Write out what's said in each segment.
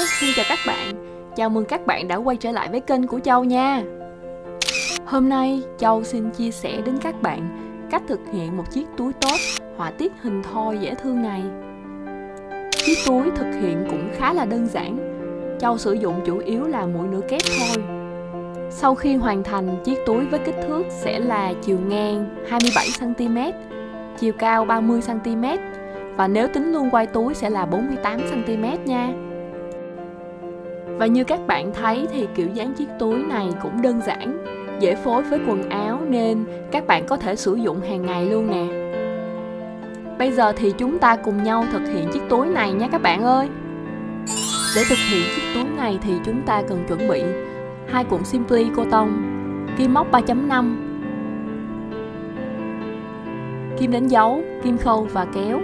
xin chào các bạn. Chào mừng các bạn đã quay trở lại với kênh của Châu nha. Hôm nay Châu xin chia sẻ đến các bạn cách thực hiện một chiếc túi tốt họa tiết hình thoi dễ thương này. Chiếc túi thực hiện cũng khá là đơn giản. Châu sử dụng chủ yếu là mũi nửa kép thôi. Sau khi hoàn thành, chiếc túi với kích thước sẽ là chiều ngang 27cm, chiều cao 30cm và nếu tính luôn quai túi sẽ là 48cm nha. Và như các bạn thấy thì kiểu dáng chiếc túi này cũng đơn giản, dễ phối với quần áo nên các bạn có thể sử dụng hàng ngày luôn nè. Bây giờ thì chúng ta cùng nhau thực hiện chiếc túi này nha các bạn ơi. Để thực hiện chiếc túi này thì chúng ta cần chuẩn bị 2 cuộn Simply Cotton, kim móc 3.5, kim đánh dấu, kim khâu và kéo.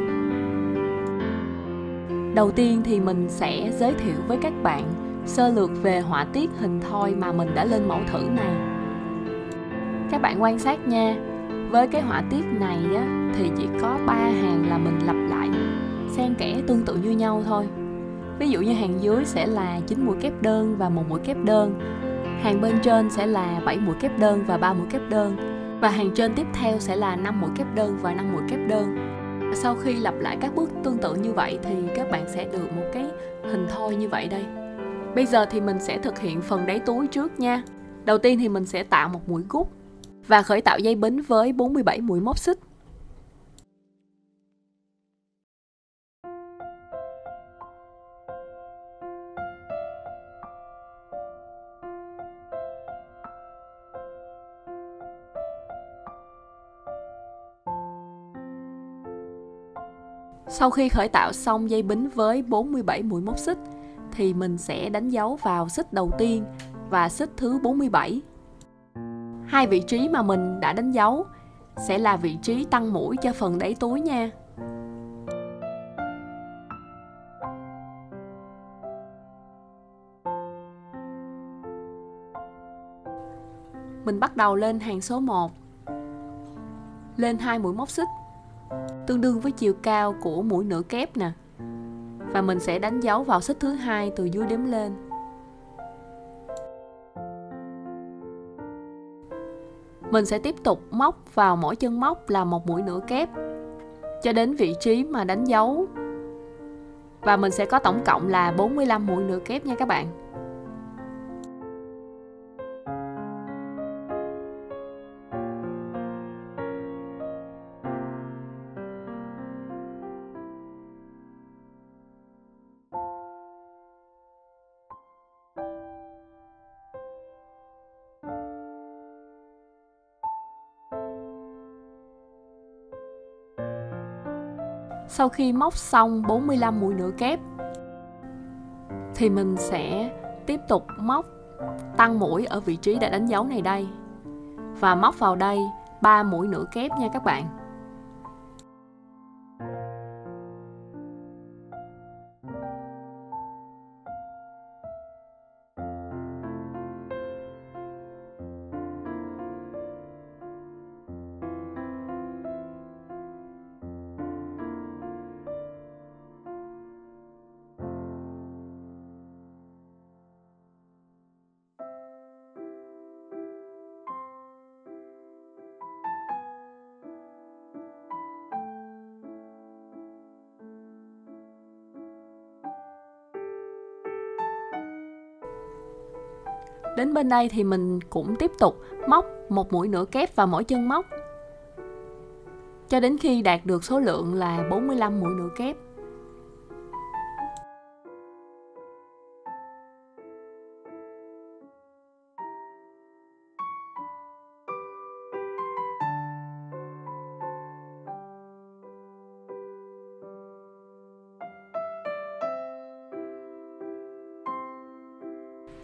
Đầu tiên thì mình sẽ giới thiệu với các bạn sơ lược về họa tiết hình thoi mà mình đã lên mẫu thử này. Các bạn quan sát nha, với cái họa tiết này á, thì chỉ có 3 hàng là mình lặp lại xen kẽ tương tự như nhau thôi. Ví dụ như hàng dưới sẽ là 9 mũi kép đơn và 1 mũi kép đơn, hàng bên trên sẽ là 7 mũi kép đơn và 3 mũi kép đơn, và hàng trên tiếp theo sẽ là 5 mũi kép đơn và 5 mũi kép đơn. Sau khi lặp lại các bước tương tự như vậy thì các bạn sẽ được một cái hình thoi như vậy đây. Bây giờ thì mình sẽ thực hiện phần đáy túi trước nha. Đầu tiên thì mình sẽ tạo một mũi gút và khởi tạo dây bính với 47 mũi móc xích. Sau khi khởi tạo xong dây bính với 47 mũi móc xích thì mình sẽ đánh dấu vào xích đầu tiên và xích thứ 47. Hai vị trí mà mình đã đánh dấu sẽ là vị trí tăng mũi cho phần đáy túi nha. Mình bắt đầu lên hàng số 1. Lên 2 mũi móc xích tương đương với chiều cao của mũi nửa kép nè. Và mình sẽ đánh dấu vào xích thứ 2 từ dưới đếm lên. Mình sẽ tiếp tục móc vào mỗi chân móc là 1 mũi nửa kép cho đến vị trí mà đánh dấu. Và mình sẽ có tổng cộng là 45 mũi nửa kép nha các bạn. Sau khi móc xong 45 mũi nửa kép thì mình sẽ tiếp tục móc tăng mũi ở vị trí đã đánh dấu này đây và móc vào đây 3 mũi nửa kép nha các bạn. Đến bên đây thì mình cũng tiếp tục móc 1 mũi nửa kép vào mỗi chân móc cho đến khi đạt được số lượng là 45 mũi nửa kép.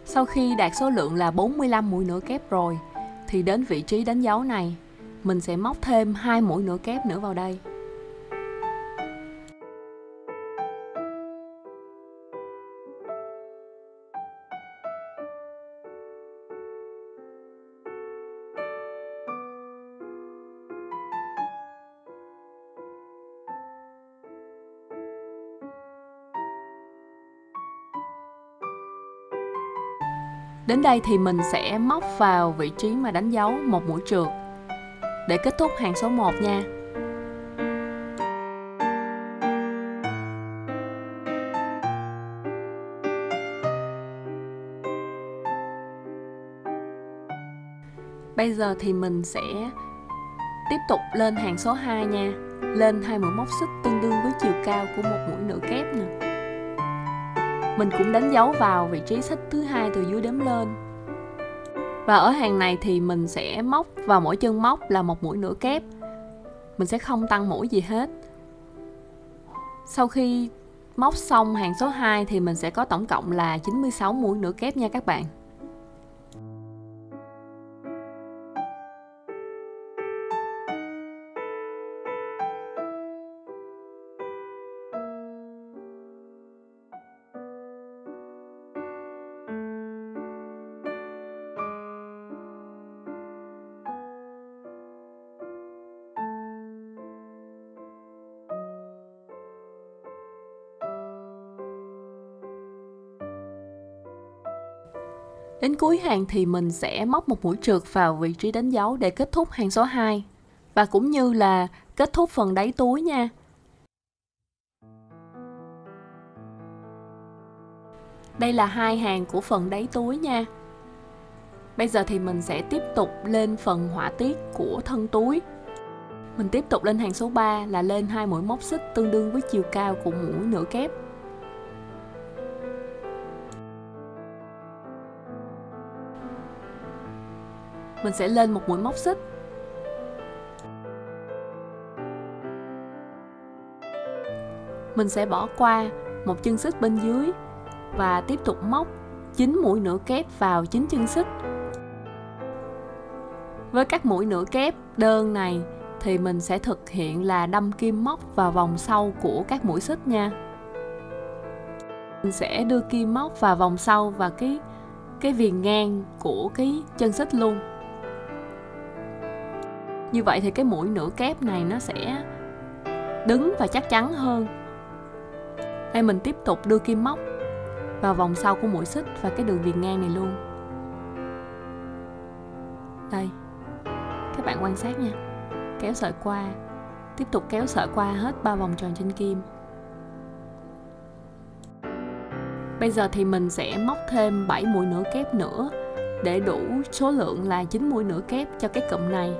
Sau khi đạt số lượng là 45 mũi nửa kép rồi thì đến vị trí đánh dấu này mình sẽ móc thêm 2 mũi nửa kép nữa vào đây. Đến đây thì mình sẽ móc vào vị trí mà đánh dấu một mũi trượt để kết thúc hàng số 1 nha. Bây giờ thì mình sẽ tiếp tục lên hàng số 2 nha. Lên 2 mũi móc xích tương đương với chiều cao của một mũi nửa kép nè. Mình cũng đánh dấu vào vị trí xích thứ 2 từ dưới đếm lên. Và ở hàng này thì mình sẽ móc vào mỗi chân móc là một mũi nửa kép. Mình sẽ không tăng mũi gì hết. Sau khi móc xong hàng số 2 thì mình sẽ có tổng cộng là 96 mũi nửa kép nha các bạn. Đến cuối hàng thì mình sẽ móc một mũi trượt vào vị trí đánh dấu để kết thúc hàng số 2. Và cũng như là kết thúc phần đáy túi nha. Đây là hai hàng của phần đáy túi nha. Bây giờ thì mình sẽ tiếp tục lên phần họa tiết của thân túi. Mình tiếp tục lên hàng số 3 là lên 2 mũi móc xích tương đương với chiều cao của mũi nửa kép. Mình sẽ lên một mũi móc xích. Mình sẽ bỏ qua một chân xích bên dưới và tiếp tục móc 9 mũi nửa kép vào 9 chân xích. Với các mũi nửa kép đơn này thì mình sẽ thực hiện là đâm kim móc vào vòng sau của các mũi xích nha. Mình sẽ đưa kim móc vào vòng sau và cái viền ngang của cái chân xích luôn. Như vậy thì cái mũi nửa kép này nó sẽ đứng và chắc chắn hơn. Đây mình tiếp tục đưa kim móc vào vòng sau của mũi xích và cái đường viền ngang này luôn. Đây, các bạn quan sát nha. Kéo sợi qua, tiếp tục kéo sợi qua hết 3 vòng tròn trên kim. Bây giờ thì mình sẽ móc thêm 7 mũi nửa kép nữa để đủ số lượng là 9 mũi nửa kép cho cái cụm này.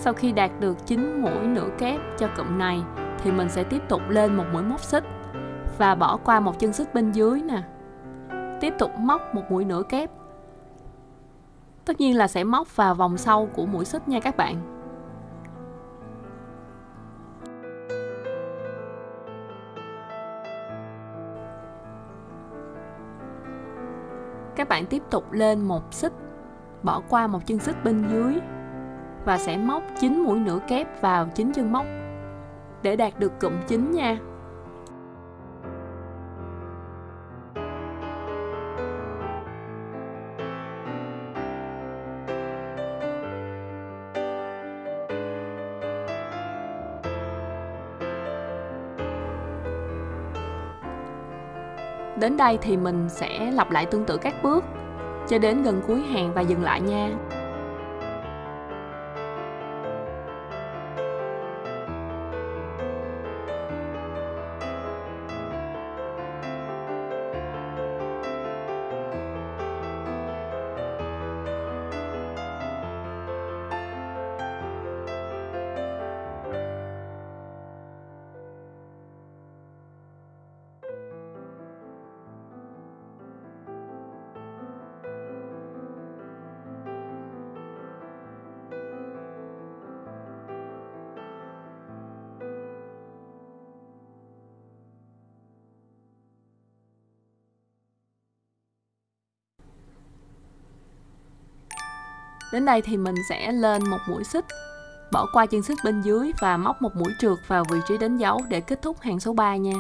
Sau khi đạt được 9 mũi nửa kép cho cụm này thì mình sẽ tiếp tục lên một mũi móc xích và bỏ qua một chân xích bên dưới nè. Tiếp tục móc một mũi nửa kép. Tất nhiên là sẽ móc vào vòng sau của mũi xích nha các bạn. Các bạn tiếp tục lên một xích, bỏ qua một chân xích bên dưới và sẽ móc 9 mũi nửa kép vào 9 chân móc để đạt được cụm chính nha. Đến đây thì mình sẽ lặp lại tương tự các bước cho đến gần cuối hàng và dừng lại nha. Đến đây thì mình sẽ lên một mũi xích, bỏ qua chân xích bên dưới và móc một mũi trượt vào vị trí đánh dấu để kết thúc hàng số 3 nha.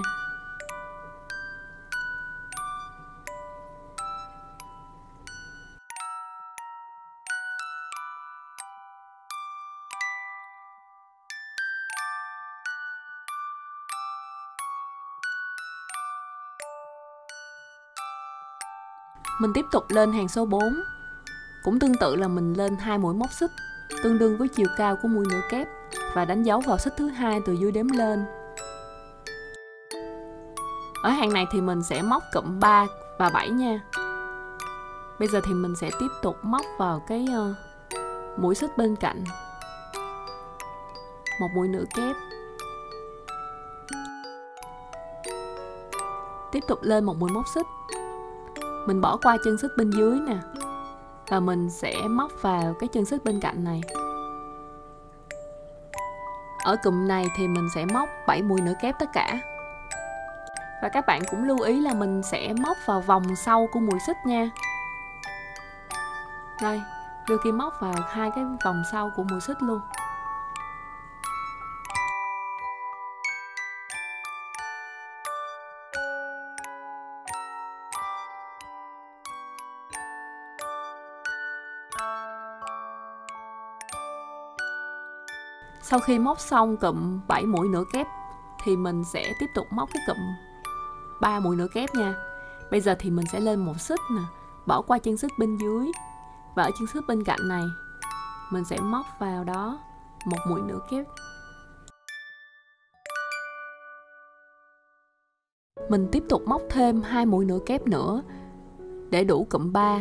Mình tiếp tục lên hàng số 4. Cũng tương tự là mình lên 2 mũi móc xích tương đương với chiều cao của mũi nửa kép và đánh dấu vào xích thứ hai từ dưới đếm lên. Ở hàng này thì mình sẽ móc cụm 3 và 7 nha. Bây giờ thì mình sẽ tiếp tục móc vào cái mũi xích bên cạnh, một mũi nửa kép, tiếp tục lên một mũi móc xích, mình bỏ qua chân xích bên dưới nè và mình sẽ móc vào cái chân xích bên cạnh này. Ở cụm này thì mình sẽ móc 7 mũi nửa kép tất cả. Và các bạn cũng lưu ý là mình sẽ móc vào vòng sau của mũi xích nha. Đây, đưa kim móc vào hai cái vòng sau của mũi xích luôn. Sau khi móc xong cụm 7 mũi nửa kép thì mình sẽ tiếp tục móc cái cụm 3 mũi nửa kép nha. Bây giờ thì mình sẽ lên một xích nè, bỏ qua chân xích bên dưới và ở chân xích bên cạnh này mình sẽ móc vào đó một mũi nửa kép. Mình tiếp tục móc thêm 2 mũi nửa kép nữa để đủ cụm 3.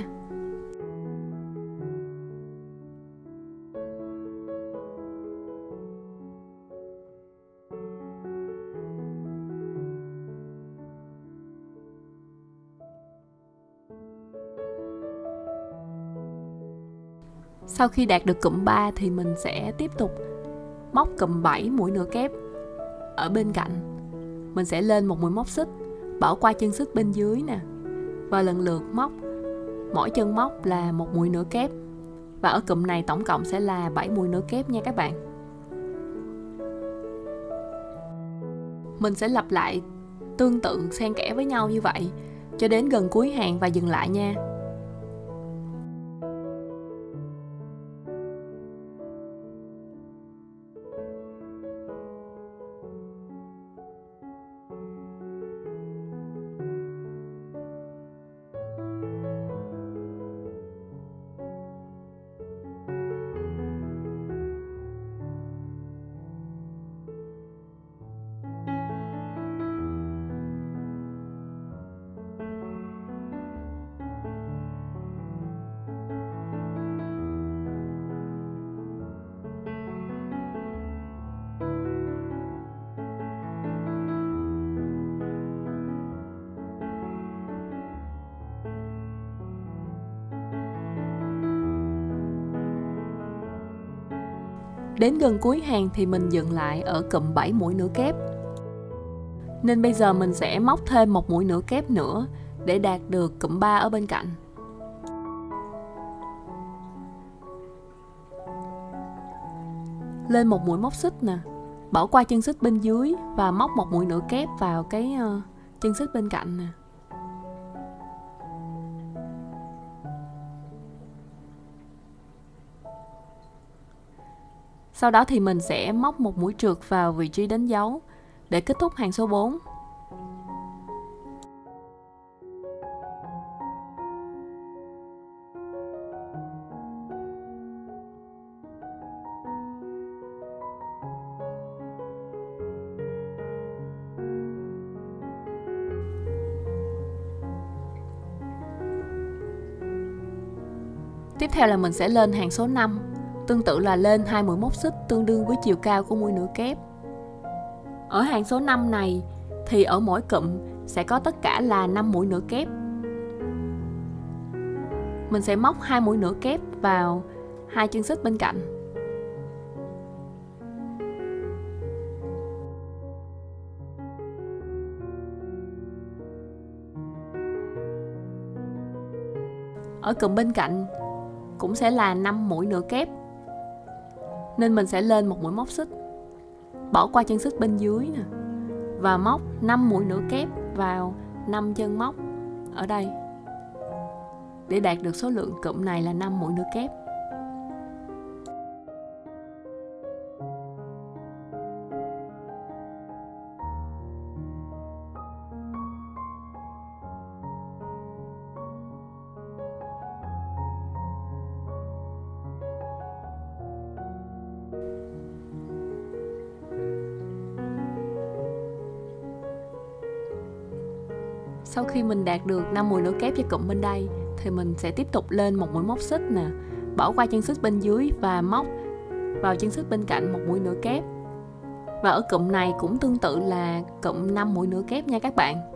Sau khi đạt được cụm 3 thì mình sẽ tiếp tục móc cụm 7 mũi nửa kép ở bên cạnh. Mình sẽ lên một mũi móc xích, bỏ qua chân xích bên dưới nè và lần lượt móc mỗi chân móc là một mũi nửa kép. Và ở cụm này tổng cộng sẽ là 7 mũi nửa kép nha các bạn. Mình sẽ lặp lại tương tự xen kẽ với nhau như vậy cho đến gần cuối hàng và dừng lại nha. Đến gần cuối hàng thì mình dừng lại ở cụm 7 mũi nửa kép. Nên bây giờ mình sẽ móc thêm một mũi nửa kép nữa để đạt được cụm 3 ở bên cạnh. Lên một mũi móc xích nè, bỏ qua chân xích bên dưới và móc một mũi nửa kép vào cái chân xích bên cạnh nè. Sau đó thì mình sẽ móc một mũi trượt vào vị trí đánh dấu để kết thúc hàng số 4. Tiếp theo là mình sẽ lên hàng số 5. Tương tự là lên 2 mũi móc xích tương đương với chiều cao của mũi nửa kép. Ở hàng số 5 này thì ở mỗi cụm sẽ có tất cả là 5 mũi nửa kép. Mình sẽ móc 2 mũi nửa kép vào hai chân xích bên cạnh. Ở cụm bên cạnh cũng sẽ là 5 mũi nửa kép. Nên mình sẽ lên một mũi móc xích, bỏ qua chân xích bên dưới nè và móc 5 mũi nửa kép vào 5 chân móc ở đây để đạt được số lượng cụm này là 5 mũi nửa kép. Sau khi mình đạt được 5 mũi nửa kép cho cụm bên đây thì mình sẽ tiếp tục lên một mũi móc xích nè, bỏ qua chân xích bên dưới và móc vào chân xích bên cạnh một mũi nửa kép. Và ở cụm này cũng tương tự là cụm 5 mũi nửa kép nha các bạn.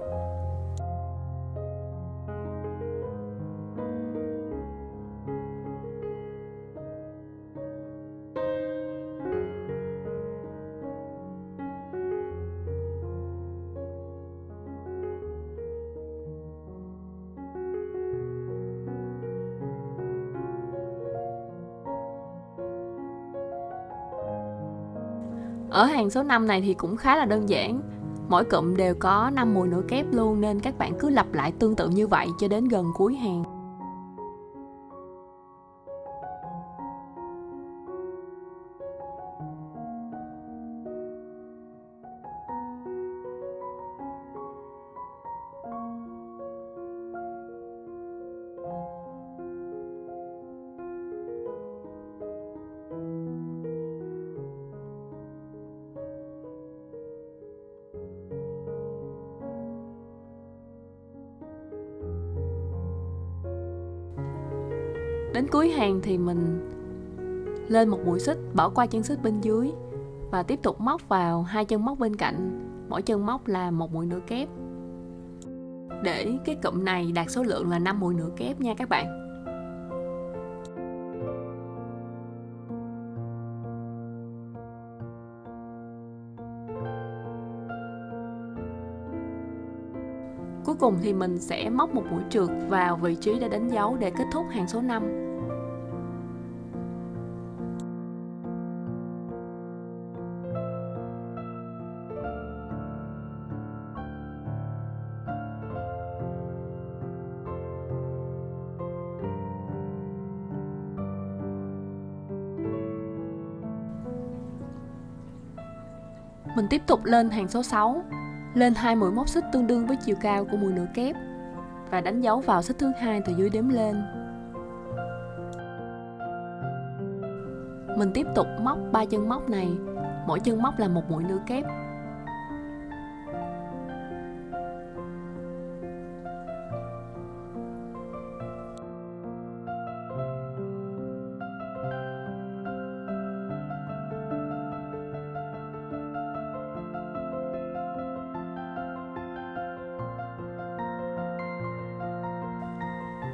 Ở hàng số 5 này thì cũng khá là đơn giản. Mỗi cụm đều có 5 mũi nửa kép luôn, nên các bạn cứ lặp lại tương tự như vậy cho đến gần cuối hàng. Đến cuối hàng thì mình lên một mũi xích, bỏ qua chân xích bên dưới và tiếp tục móc vào hai chân móc bên cạnh, mỗi chân móc là một mũi nửa kép, để cái cụm này đạt số lượng là 5 mũi nửa kép nha các bạn. Cuối cùng thì mình sẽ móc một mũi trượt vào vị trí đã đánh dấu để kết thúc hàng số 5. Mình tiếp tục lên hàng số 6, lên 2 mũi móc xích tương đương với chiều cao của mũi nửa kép và đánh dấu vào xích thứ 2 từ dưới đếm lên. Mình tiếp tục móc 3 chân móc này, mỗi chân móc là một mũi nửa kép.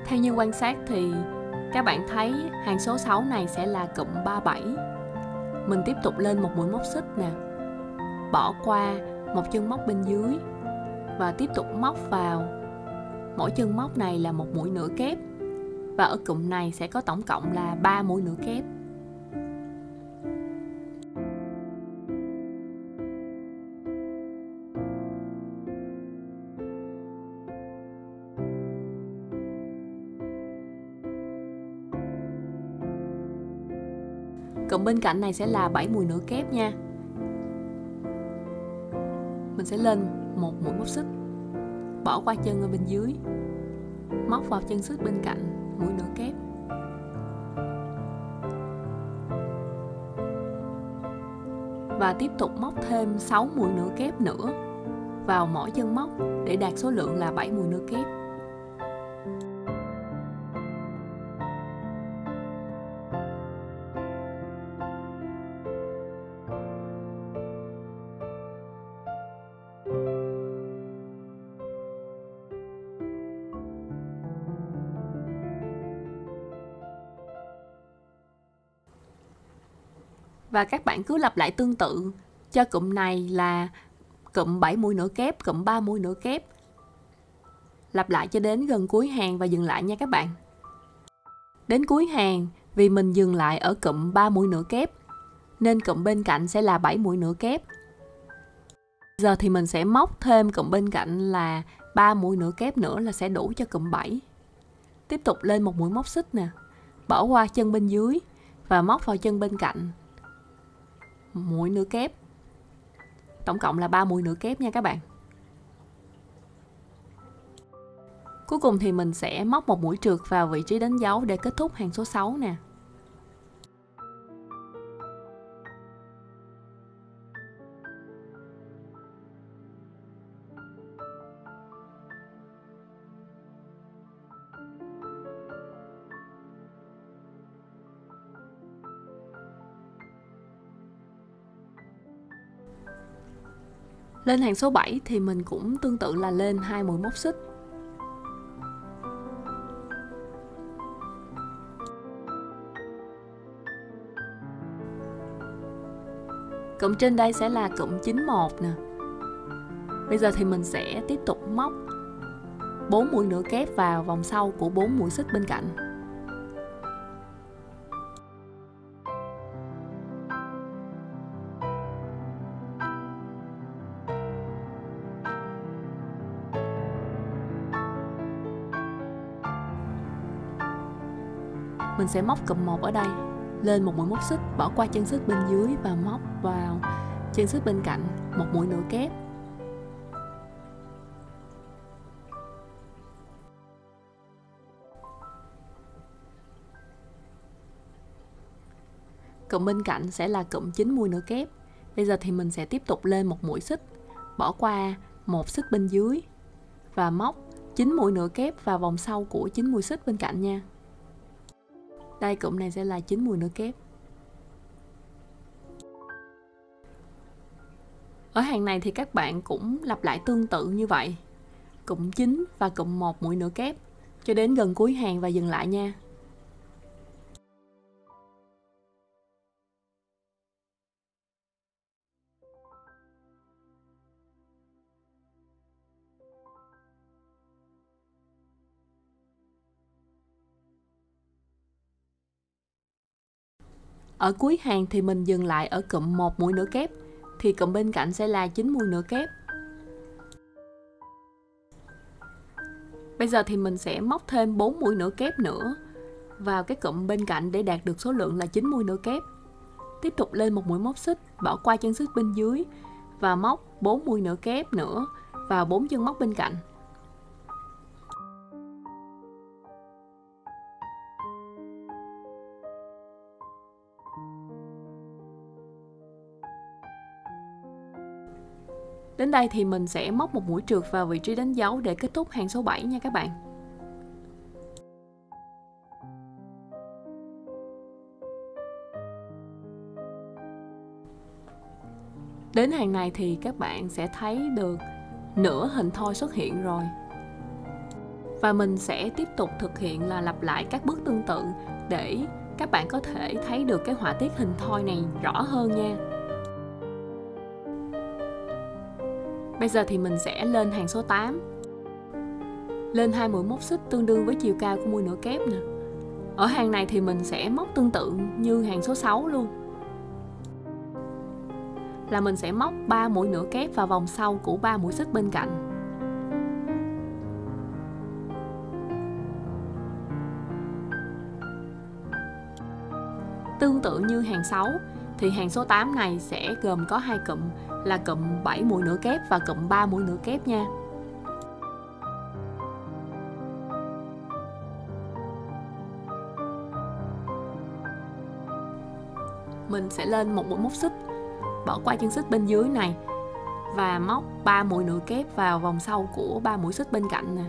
Theo như quan sát thì các bạn thấy hàng số 6 này sẽ là cụm 37. Mình tiếp tục lên một mũi móc xích nè, bỏ qua một chân móc bên dưới và tiếp tục móc vào. Mỗi chân móc này là một mũi nửa kép và ở cụm này sẽ có tổng cộng là 3 mũi nửa kép. Cụm bên cạnh này sẽ là 7 mũi nửa kép nha. Mình sẽ lên một mũi móc xích, bỏ qua chân ở bên dưới, móc vào chân xích bên cạnh mũi nửa kép. Và tiếp tục móc thêm 6 mũi nửa kép nữa vào mỗi chân móc để đạt số lượng là 7 mũi nửa kép. Và các bạn cứ lặp lại tương tự cho cụm này là cụm 7 mũi nửa kép, cụm 3 mũi nửa kép. Lặp lại cho đến gần cuối hàng và dừng lại nha các bạn. Đến cuối hàng, vì mình dừng lại ở cụm 3 mũi nửa kép nên cụm bên cạnh sẽ là 7 mũi nửa kép. Giờ thì mình sẽ móc thêm cụm bên cạnh là 3 mũi nửa kép nữa là sẽ đủ cho cụm 7. Tiếp tục lên một mũi móc xích nè, bỏ qua chân bên dưới và móc vào chân bên cạnh mũi nửa kép. Tổng cộng là 3 mũi nửa kép nha các bạn. Cuối cùng thì mình sẽ móc một mũi trượt vào vị trí đánh dấu để kết thúc hàng số 6 nè. Lên hàng số 7 thì mình cũng tương tự là lên 2 mũi móc xích. Cụm trên đây sẽ là cụm 91 nè. Bây giờ thì mình sẽ tiếp tục móc 4 mũi nửa kép vào vòng sau của 4 mũi xích bên cạnh. Mình sẽ móc cụm 1 ở đây, lên một mũi móc xích, bỏ qua chân xích bên dưới và móc vào chân xích bên cạnh một mũi nửa kép. Cụm bên cạnh sẽ là cụm 9 mũi nửa kép. Bây giờ thì mình sẽ tiếp tục lên một mũi xích, bỏ qua một xích bên dưới và móc 9 mũi nửa kép vào vòng sau của 9 mũi xích bên cạnh nha. Đây, cụm này sẽ là 9 mũi nửa kép. Ở hàng này thì các bạn cũng lặp lại tương tự như vậy, cụm 9 và cụm 1 mũi nửa kép cho đến gần cuối hàng và dừng lại nha. Ở cuối hàng thì mình dừng lại ở cụm 1 mũi nửa kép, thì cụm bên cạnh sẽ là 9 mũi nửa kép. Bây giờ thì mình sẽ móc thêm 4 mũi nửa kép nữa vào cái cụm bên cạnh để đạt được số lượng là 9 mũi nửa kép. Tiếp tục lên một mũi móc xích, bỏ qua chân xích bên dưới và móc 4 mũi nửa kép nữa vào 4 chân móc bên cạnh. Đến đây thì mình sẽ móc một mũi trượt vào vị trí đánh dấu để kết thúc hàng số 7 nha các bạn. Đến hàng này thì các bạn sẽ thấy được nửa hình thoi xuất hiện rồi. Và mình sẽ tiếp tục thực hiện là lặp lại các bước tương tự để các bạn có thể thấy được cái họa tiết hình thoi này rõ hơn nha. Bây giờ thì mình sẽ lên hàng số 8. Lên 2 mũi móc xích tương đương với chiều cao của mũi nửa kép nè. Ở hàng này thì mình sẽ móc tương tự như hàng số 6 luôn. Là mình sẽ móc 3 mũi nửa kép vào vòng sau của 3 mũi xích bên cạnh. Tương tự như hàng 6 thì hàng số 8 này sẽ gồm có 2 cụm là cụm 7 mũi nửa kép và cụm 3 mũi nửa kép nha. Mình sẽ lên một mũi móc xích, bỏ qua chân xích bên dưới này và móc 3 mũi nửa kép vào vòng sau của 3 mũi xích bên cạnh nè,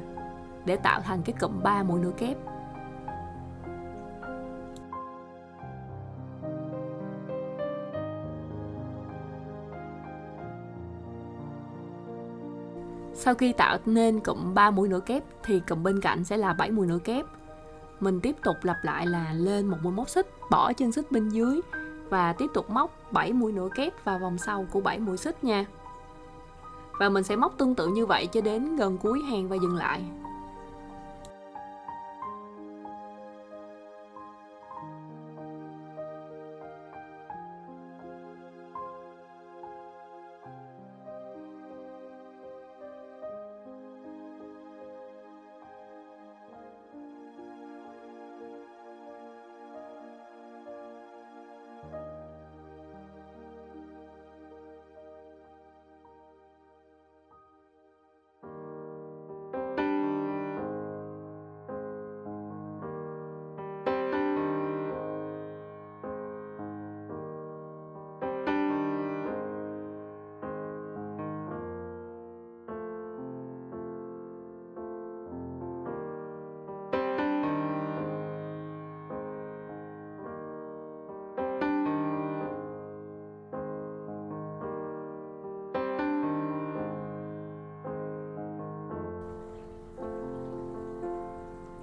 để tạo thành cái cụm 3 mũi nửa kép. Sau khi tạo nên cụm 3 mũi nửa kép thì cụm bên cạnh sẽ là 7 mũi nửa kép. Mình tiếp tục lặp lại là lên một mũi móc xích, bỏ chân xích bên dưới và tiếp tục móc 7 mũi nửa kép vào vòng sau của 7 mũi xích nha. Và mình sẽ móc tương tự như vậy cho đến gần cuối hàng và dừng lại.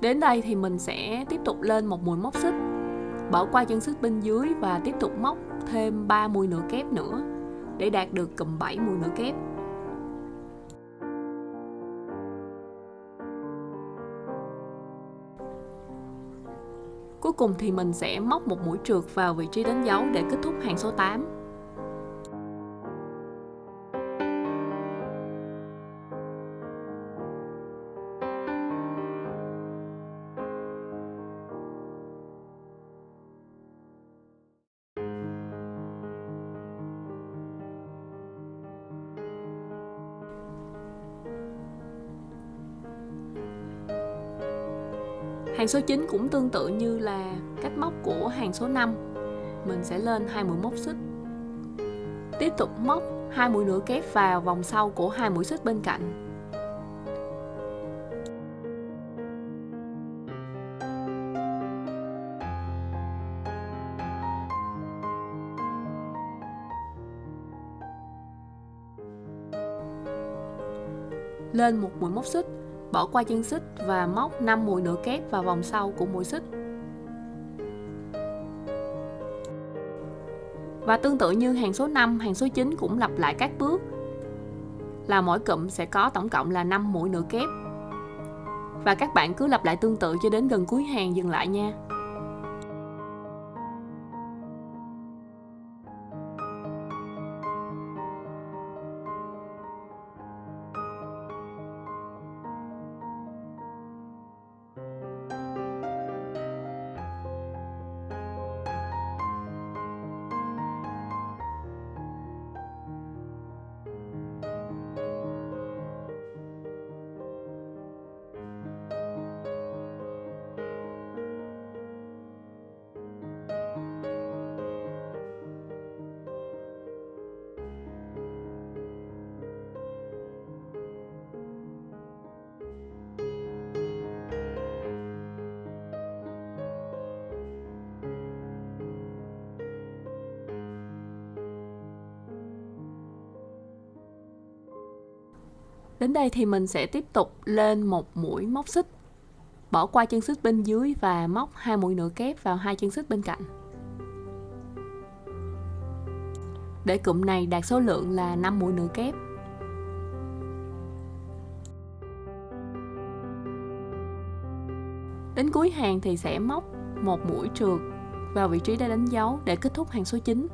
Đến đây thì mình sẽ tiếp tục lên một mũi móc xích, bỏ qua chân xích bên dưới và tiếp tục móc thêm 3 mũi nửa kép nữa để đạt được cụm 7 mũi nửa kép. Cuối cùng thì mình sẽ móc một mũi trượt vào vị trí đánh dấu để kết thúc hàng số 8. Hàng số 9 cũng tương tự như là cách móc của hàng số 5. Mình sẽ lên 2 mũi móc xích. Tiếp tục móc 2 mũi nửa kép vào vòng sau của 2 mũi xích bên cạnh. Lên một mũi móc xích, bỏ qua chân xích và móc 5 mũi nửa kép vào vòng sau của mũi xích. Và tương tự như hàng số 5, hàng số 9 cũng lặp lại các bước là mỗi cụm sẽ có tổng cộng là 5 mũi nửa kép. Và các bạn cứ lặp lại tương tự cho đến gần cuối hàng dừng lại nha. Đến đây thì mình sẽ tiếp tục lên một mũi móc xích, bỏ qua chân xích bên dưới và móc 2 mũi nửa kép vào 2 chân xích bên cạnh. Để cụm này đạt số lượng là 5 mũi nửa kép. Đến cuối hàng thì sẽ móc một mũi trượt vào vị trí đã đánh dấu để kết thúc hàng số 9.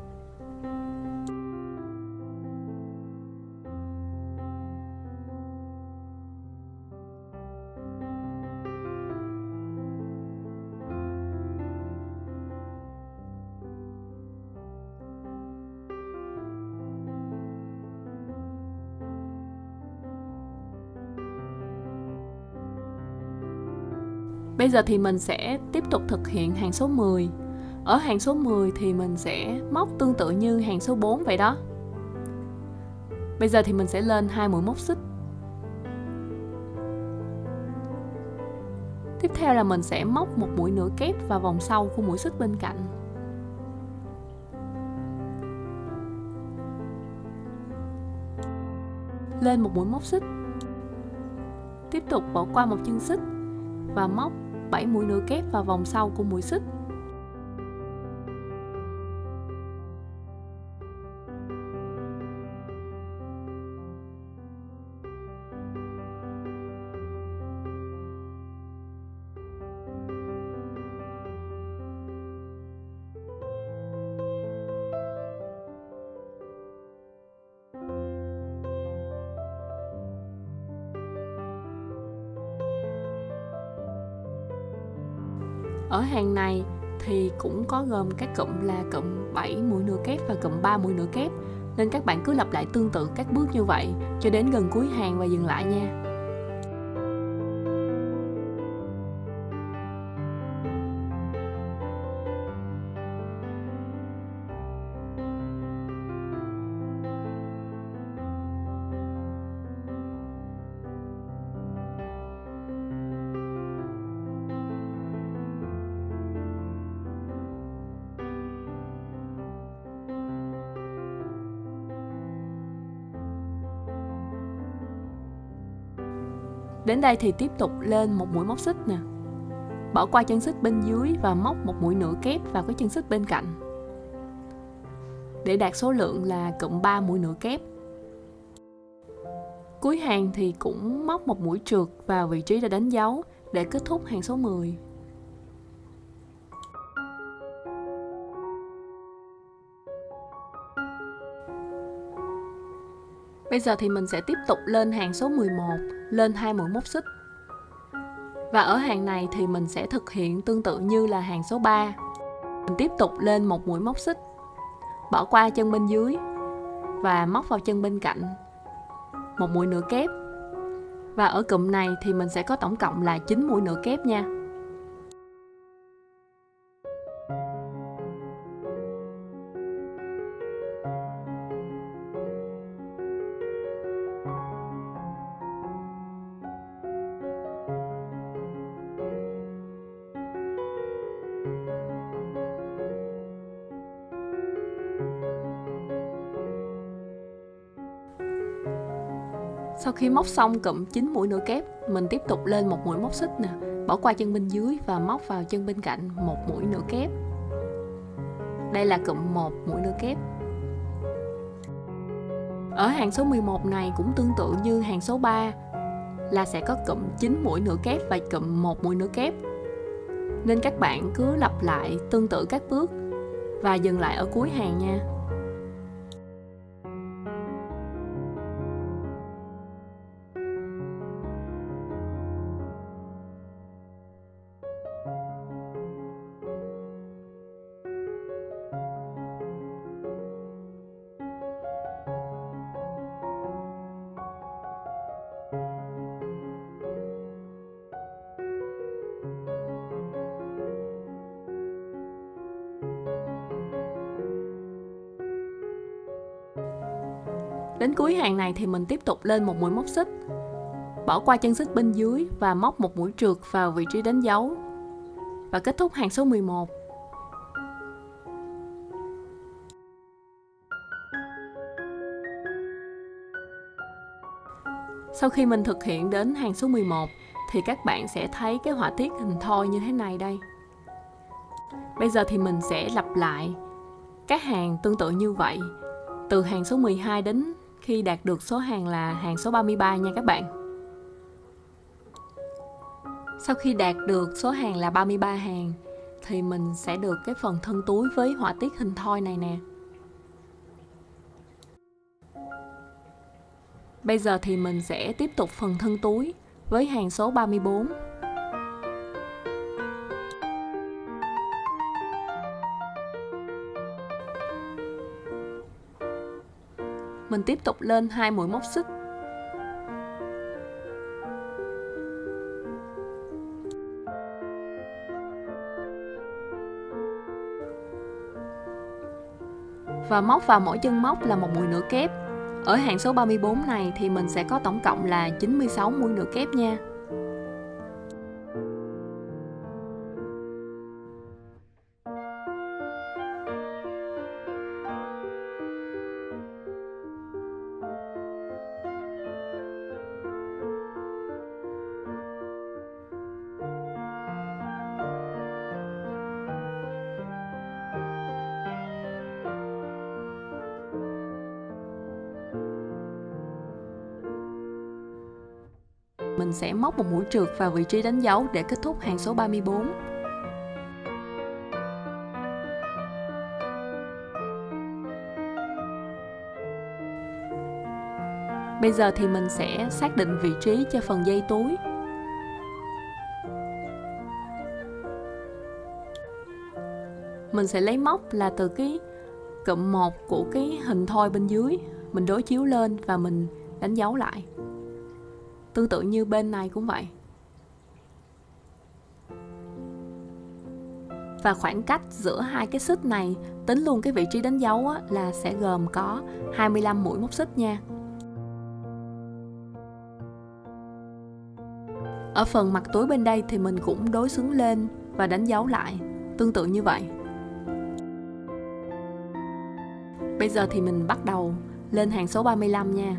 Bây giờ thì mình sẽ tiếp tục thực hiện hàng số 10. Ở hàng số 10 thì mình sẽ móc tương tự như hàng số 4 vậy đó. Bây giờ thì mình sẽ lên 2 mũi móc xích. Tiếp theo là mình sẽ móc một mũi nửa kép vào vòng sau của mũi xích bên cạnh. Lên một mũi móc xích. Tiếp tục bỏ qua một chân xích và móc 7 mũi nửa kép vào vòng sau của mũi xích. Ở hàng này thì cũng có gồm các cụm là cụm 7 mũi nửa kép và cụm 3 mũi nửa kép, nên các bạn cứ lặp lại tương tự các bước như vậy cho đến gần cuối hàng và dừng lại nha. Đến đây thì tiếp tục lên một mũi móc xích nè. bỏ qua chân xích bên dưới và móc một mũi nửa kép vào cái chân xích bên cạnh để đạt số lượng là cụm 3 mũi nửa kép. Cuối hàng thì cũng móc một mũi trượt vào vị trí đã đánh dấu để kết thúc hàng số 10. Bây giờ thì mình sẽ tiếp tục lên hàng số 11, lên 2 mũi móc xích. Và ở hàng này thì mình sẽ thực hiện tương tự như là hàng số 3. Mình tiếp tục lên một mũi móc xích, bỏ qua chân bên dưới và móc vào chân bên cạnh một mũi nửa kép. Và ở cụm này thì mình sẽ có tổng cộng là 9 mũi nửa kép nha. Sau khi móc xong cụm 9 mũi nửa kép, mình tiếp tục lên một mũi móc xích nè, bỏ qua chân bên dưới và móc vào chân bên cạnh một mũi nửa kép. Đây là cụm 1 mũi nửa kép. Ở hàng số 11 này cũng tương tự như hàng số 3 là sẽ có cụm 9 mũi nửa kép và cụm 1 mũi nửa kép. Nên các bạn cứ lặp lại tương tự các bước và dừng lại ở cuối hàng nha. Đến cuối hàng này thì mình tiếp tục lên một mũi móc xích, bỏ qua chân xích bên dưới và móc một mũi trượt vào vị trí đánh dấu và kết thúc hàng số 11. Sau khi mình thực hiện đến hàng số 11 thì các bạn sẽ thấy cái họa tiết hình thoi như thế này đây. Bây giờ thì mình sẽ lặp lại các hàng tương tự như vậy từ hàng số 12 đến khi đạt được số hàng là hàng số 33 nha các bạn. Sau khi đạt được số hàng là 33 hàng thì mình sẽ được cái phần thân túi với họa tiết hình thoi này nè. Bây giờ thì mình sẽ tiếp tục phần thân túi với hàng số 34. Mình tiếp tục lên 2 mũi móc xích. Và móc vào mỗi chân móc là một mũi nửa kép. Ở hàng số 34 này thì mình sẽ có tổng cộng là 96 mũi nửa kép nha. Mình sẽ móc một mũi trượt vào vị trí đánh dấu để kết thúc hàng số 34. Bây giờ thì mình sẽ xác định vị trí cho phần dây túi. Mình sẽ lấy móc là từ cái cụm 1 của cái hình thoi bên dưới, mình đối chiếu lên và mình đánh dấu lại. Tương tự như bên này cũng vậy. Và khoảng cách giữa hai cái xích này, tính luôn cái vị trí đánh dấu á, là sẽ gồm có 25 mũi móc xích nha. Ở phần mặt túi bên đây thì mình cũng đối xứng lên và đánh dấu lại, tương tự như vậy. Bây giờ thì mình bắt đầu lên hàng số 35 nha.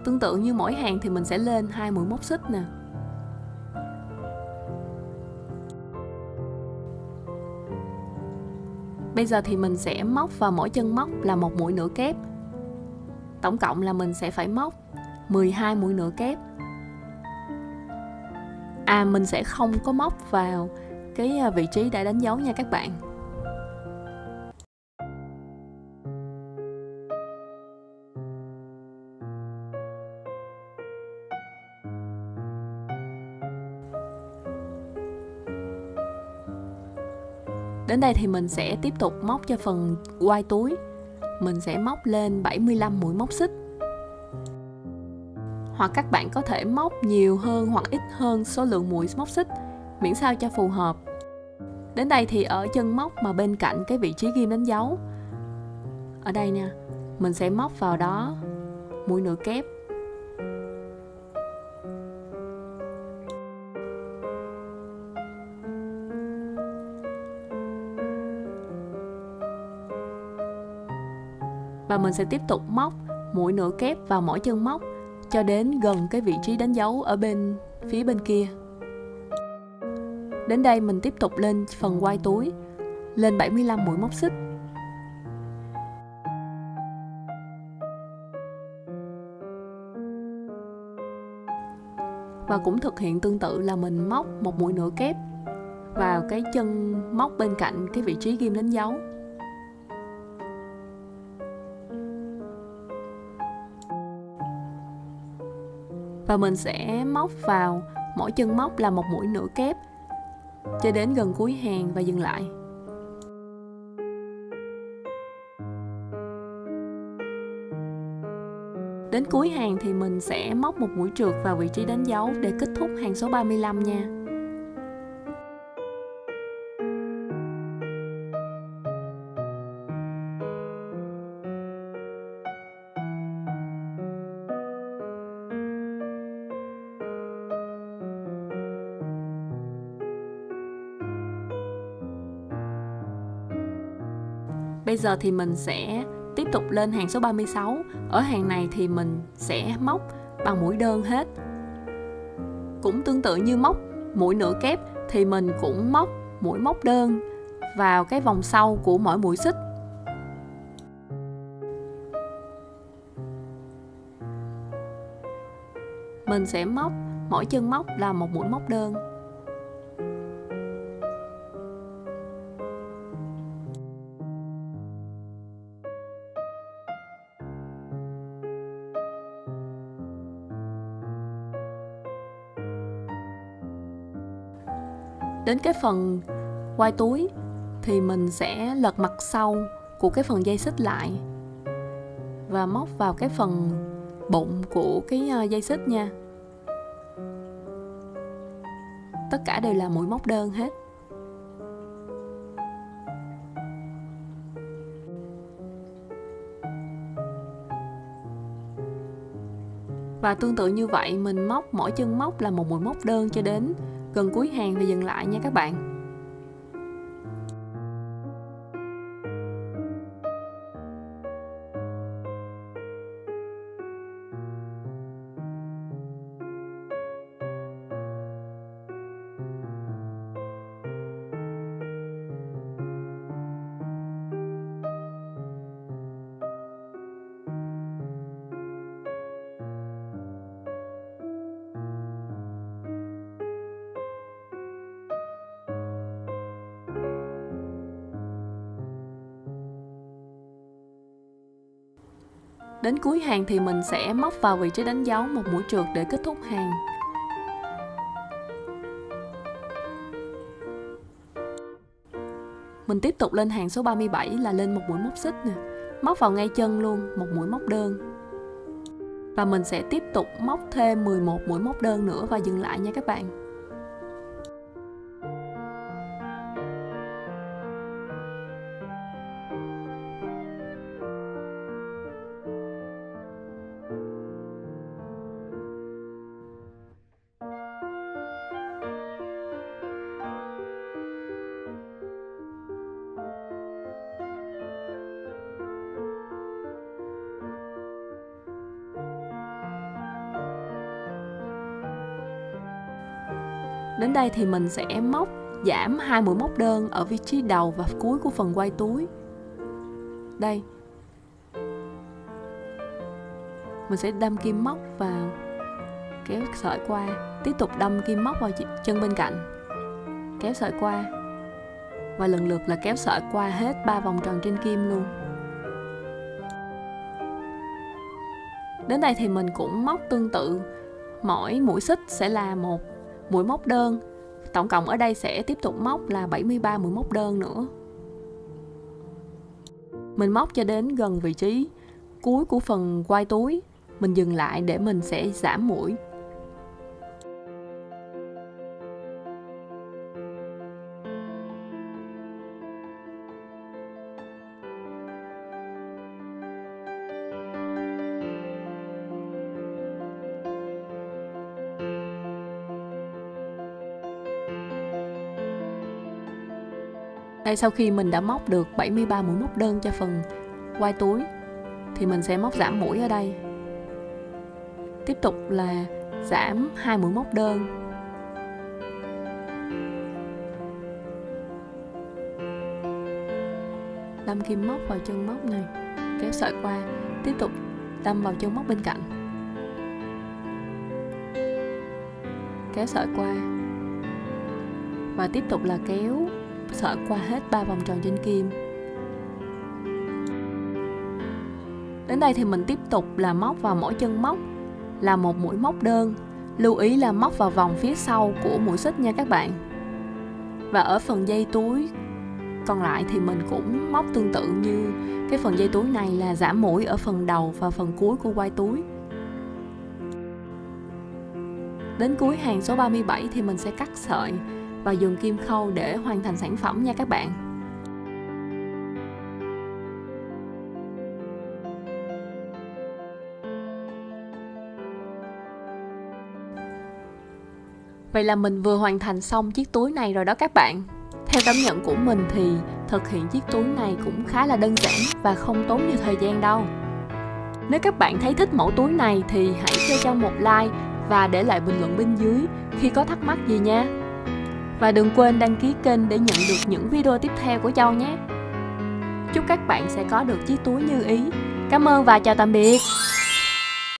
Tương tự như mỗi hàng thì mình sẽ lên 2 mũi móc xích nè. Bây giờ thì mình sẽ móc vào mỗi chân móc là 1 mũi nửa kép. Tổng cộng là mình sẽ phải móc 12 mũi nửa kép. Mình sẽ không có móc vào cái vị trí đã đánh dấu nha các bạn. Đến đây thì mình sẽ tiếp tục móc cho phần quai túi. Mình sẽ móc lên 75 mũi móc xích. Hoặc các bạn có thể móc nhiều hơn hoặc ít hơn số lượng mũi móc xích, miễn sao cho phù hợp. Đến đây thì ở chân móc mà bên cạnh cái vị trí ghim đánh dấu, ở đây nha, mình sẽ móc vào đó mũi nửa kép. Và mình sẽ tiếp tục móc mũi nửa kép vào mỗi chân móc cho đến gần cái vị trí đánh dấu ở phía bên kia. Đến đây mình tiếp tục lên phần quai túi, lên 75 mũi móc xích. Và cũng thực hiện tương tự là mình móc 1 mũi nửa kép vào cái chân móc bên cạnh cái vị trí ghim đánh dấu. Và mình sẽ móc vào mỗi chân móc là 1 mũi nửa kép cho đến gần cuối hàng và dừng lại. Đến cuối hàng thì mình sẽ móc 1 mũi trượt vào vị trí đánh dấu để kết thúc hàng số 35 nha. Bây giờ thì mình sẽ tiếp tục lên hàng số 36. Ở hàng này thì mình sẽ móc bằng mũi đơn hết. Cũng tương tự như móc mũi nửa kép thì mình cũng móc mũi móc đơn vào cái vòng sau của mỗi mũi xích. Mình sẽ móc mỗi chân móc là 1 mũi móc đơn. Đến cái phần quai túi thì mình sẽ lật mặt sau của cái phần dây xích lại và móc vào cái phần bụng của cái dây xích nha. Tất cả đều là mũi móc đơn hết. Và tương tự như vậy, mình móc mỗi chân móc là 1 mũi móc đơn cho đến gần cuối hàng và dừng lại nha các bạn. Đến cuối hàng thì mình sẽ móc vào vị trí đánh dấu 1 mũi trượt để kết thúc hàng. Mình tiếp tục lên hàng số 37 là lên 1 mũi móc xích nè. Móc vào ngay chân luôn 1 mũi móc đơn. Và mình sẽ tiếp tục móc thêm 11 mũi móc đơn nữa và dừng lại nha các bạn. Đến đây thì mình sẽ móc giảm 2 mũi móc đơn ở vị trí đầu và cuối của phần quai túi. Đây, mình sẽ đâm kim móc vào, kéo sợi qua, tiếp tục đâm kim móc vào chân bên cạnh, kéo sợi qua, và lần lượt là kéo sợi qua hết 3 vòng tròn trên kim luôn. Đến đây thì mình cũng móc tương tự, mỗi mũi xích sẽ là một mũi móc đơn. Tổng cộng ở đây sẽ tiếp tục móc là 73 mũi móc đơn nữa. Mình móc cho đến gần vị trí cuối của phần quai túi, mình dừng lại để mình sẽ giảm mũi. Đây, sau khi mình đã móc được 73 mũi móc đơn cho phần quai túi thì mình sẽ móc giảm mũi ở đây. Tiếp tục là giảm 2 mũi móc đơn. Đâm kim móc vào chân móc này, kéo sợi qua, tiếp tục đâm vào chân móc bên cạnh, kéo sợi qua, và tiếp tục là kéo sợi qua hết 3 vòng tròn trên kim. Đến đây thì mình tiếp tục là móc vào mỗi chân móc là một mũi móc đơn. Lưu ý là móc vào vòng phía sau của mũi xích nha các bạn. Và ở phần dây túi còn lại thì mình cũng móc tương tự như cái phần dây túi này, là giảm mũi ở phần đầu và phần cuối của quai túi. Đến cuối hàng số 37 thì mình sẽ cắt sợi và dùng kim khâu để hoàn thành sản phẩm nha các bạn. Vậy là mình vừa hoàn thành xong chiếc túi này rồi đó các bạn. Theo cảm nhận của mình thì thực hiện chiếc túi này cũng khá là đơn giản và không tốn nhiều thời gian đâu. Nếu các bạn thấy thích mẫu túi này thì hãy cho Châu một like và để lại bình luận bên dưới khi có thắc mắc gì nha. Và đừng quên đăng ký kênh để nhận được những video tiếp theo của Châu nhé. Chúc các bạn sẽ có được chiếc túi như ý. Cảm ơn và chào tạm biệt.